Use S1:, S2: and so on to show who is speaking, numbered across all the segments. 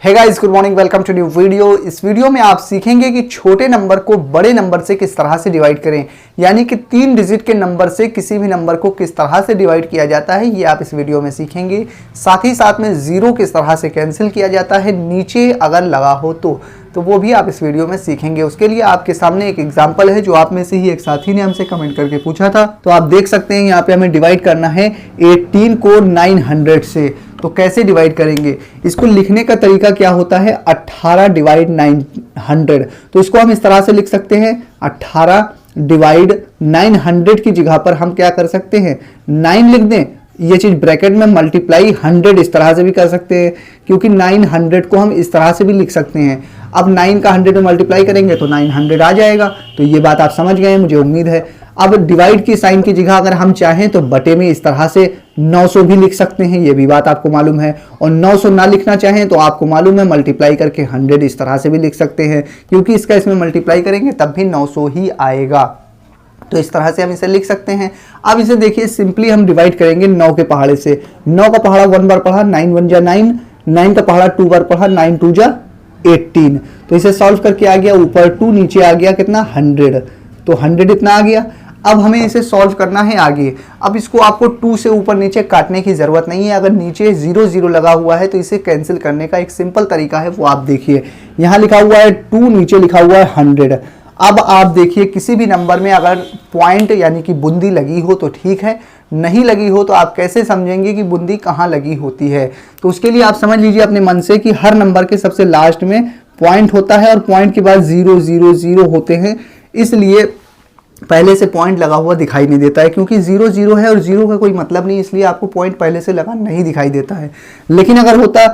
S1: Hey guys, good morning, welcome to new video. इस वीडियो में आप सीखेंगे कि छोटे नंबर को बड़े नंबर से किस तरह से डिवाइड करें, यानी कि 3 डिजिट के नंबर से किसी भी नंबर को किस तरह से डिवाइड किया जाता है, ये आप इस वीडियो में सीखेंगे। साथ ही साथ में जीरो किस तरह से कैंसिल किया जाता है नीचे अगर लगा हो तो वो भी आप इस वीडियो में सीखेंगे। उसके लिए आपके सामने एक एग्जाम्पल है जो आप में से ही एक साथी ने हमसे कमेंट करके पूछा था। तो आप देख सकते हैं यहाँ पे हमें डिवाइड करना है 18 को 900 से। तो कैसे डिवाइड करेंगे, इसको लिखने का तरीका क्या होता है, 18 डिवाइड 900। तो इसको हम इस तरह से लिख सकते हैं, 18 डिवाइड 900 की जगह पर हम क्या कर सकते हैं, 9 लिख दें। ये चीज ब्रैकेट में मल्टीप्लाई 100 इस तरह से भी कर सकते हैं, क्योंकि 900 को हम इस तरह से भी लिख सकते हैं। अब 9 का 100 में मल्टीप्लाई करेंगे तो 900 आ जाएगा। तो ये बात आप समझ गए हैं, मुझे उम्मीद है। अब डिवाइड की साइन की जगह अगर हम चाहें तो बटे में इस तरह से 900 भी लिख सकते हैं, ये भी बात आपको मालूम है। और 900 ना लिखना चाहें तो आपको मालूम है मल्टीप्लाई करके 100 इस तरह से भी लिख सकते हैं, क्योंकि इसका इसमें मल्टीप्लाई करेंगे तब भी 900 ही आएगा। तो इस तरह से हम इसे लिख सकते हैं। अब इसे देखिए, सिंपली हम डिवाइड करेंगे 9 के पहाड़े से। 9 का पहाड़ा 1 बार पढ़ा, 9 1 जा 9, 9 का पहाड़ा 2 बार पढ़ा, 9 2 जा 18। तो इसे सॉल्व करके आ गया ऊपर 2, नीचे आ गया कितना 100। तो 100 इतना आ गया। अब हमें इसे सॉल्व करना है आगे। अब इसको आपको 2 से ऊपर नीचे काटने की जरूरत नहीं है। अगर नीचे 0 0 लगा हुआ है तो इसे कैंसिल करने का एक सिंपल तरीका है, वो आप देखिए। यहाँ लिखा हुआ है 2, नीचे लिखा हुआ है 100। अब आप देखिए, किसी भी नंबर में अगर पॉइंट यानी कि बूंदी लगी हो तो ठीक है, नहीं लगी हो तो आप कैसे समझेंगे कि बूंदी कहाँ लगी होती है। तो उसके लिए आप समझ लीजिए अपने मन से कि हर नंबर के सबसे लास्ट में पॉइंट होता है और पॉइंट के बाद 0 0 0 होते हैं, इसलिए पहले से पॉइंट लगा हुआ दिखाई नहीं देता है। क्योंकि 0 0 है और 0 का कोई मतलब नहीं, इसलिए आपको पॉइंट पहले से लगा नहीं दिखाई देता है। लेकिन अगर होता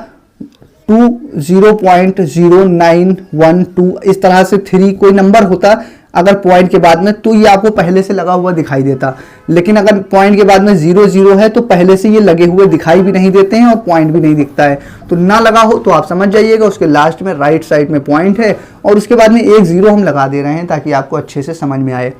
S1: 2 0.0912 इस तरह से 3 कोई नंबर होता अगर पॉइंट के बाद में, तो ये आपको पहले से लगा हुआ दिखाई देता। लेकिन अगर पॉइंट के बाद में 0 0 है तो पहले से ये लगे हुए दिखाई भी नहीं देते हैं और पॉइंट भी नहीं दिखता है। तो ना लगा हो तो आप समझ जाइएगा उसके लास्ट में राइट साइड में पॉइंट है और उसके बाद में एक 0 हम लगा दे रहे हैं ताकि आपको अच्छे से समझ में आए।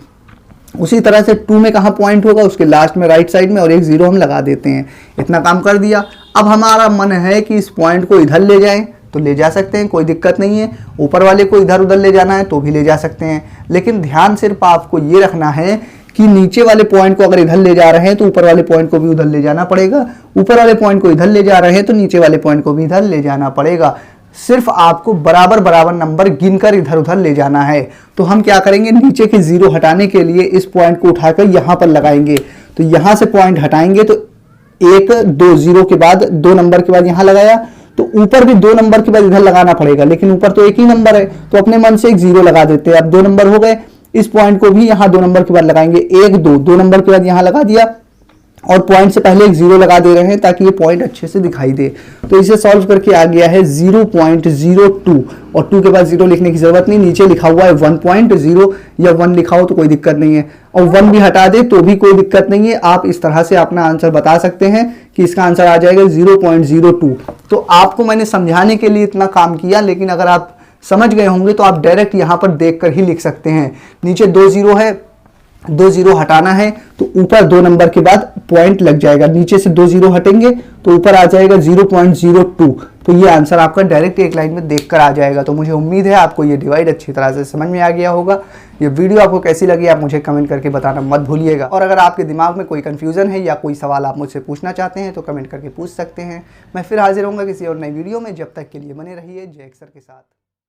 S1: उसी तरह से 2 में कहाँ पॉइंट होगा, उसके लास्ट में राइट साइड में, और एक 0 हम लगा देते हैं। इतना काम कर दिया। अब हमारा मन है कि इस पॉइंट को इधर ले जाएं तो ले जा सकते हैं, कोई दिक्कत नहीं है। ऊपर वाले को इधर उधर ले जाना है तो भी ले जा सकते हैं। लेकिन ध्यान सिर्फ आपको ये रखना है कि नीचे वाले पॉइंट को अगर इधर ले जा रहे हैं तो ऊपर वाले पॉइंट को भी उधर ले जाना पड़ेगा, ऊपर वाले पॉइंट को इधर ले जा रहे हैं तो नीचे वाले पॉइंट को भी इधर ले जाना पड़ेगा। सिर्फ आपको बराबर बराबर नंबर गिनकर इधर उधर ले जाना है। तो हम क्या करेंगे, नीचे के 0 हटाने के लिए इस पॉइंट को उठाकर यहाँ पर लगाएंगे। तो यहाँ से पॉइंट हटाएंगे तो 1 2 0 के बाद 2 नंबर के बाद यहाँ लगाया, तो ऊपर भी 2 नंबर के बाद इधर लगाना पड़ेगा। लेकिन ऊपर तो एक ही नंबर है तो अपने मन से एक 0 लगा देते हैं। अब 2 नंबर हो गए, इस पॉइंट को भी यहाँ 2 नंबर के बाद लगाएंगे, 1 2 नंबर के बाद यहाँ लगा दिया और पॉइंट से पहले एक 0 लगा दे रहे हैं ताकि ये पॉइंट अच्छे से दिखाई दे। तो इसे सॉल्व करके आ गया है 0.02 और 2 के बाद 0 लिखने की जरूरत नहीं, नीचे लिखा हुआ है 1.0 या 1 लिखा हो तो कोई दिक्कत नहीं है, और 1 भी हटा दे तो भी कोई दिक्कत नहीं है। आप इस तरह से अपना आंसर बता सकते हैं कि इसका आंसर आ जाएगा 0.02। तो आपको मैंने समझाने के लिए इतना काम किया, लेकिन अगर आप समझ गए होंगे तो आप डायरेक्ट यहाँ पर देख कर ही लिख सकते हैं। नीचे 2 0 है, 2 0 हटाना है तो ऊपर 2 नंबर के बाद पॉइंट लग जाएगा, नीचे से 2 0 हटेंगे तो ऊपर आ जाएगा 0.02। तो ये आंसर आपका डायरेक्ट एक लाइन में देखकर आ जाएगा। तो मुझे उम्मीद है आपको ये डिवाइड अच्छी तरह से समझ में आ गया होगा। ये वीडियो आपको कैसी लगी आप मुझे कमेंट करके बताना मत भूलिएगा। और अगर आपके दिमाग में कोई कंफ्यूजन है या कोई सवाल आप मुझसे पूछना चाहते हैं तो कमेंट करके पूछ सकते हैं। मैं फिर हाजिर होऊंगा किसी और नई वीडियो में। जब तक के लिए बने रहिए जय अक्षर के साथ।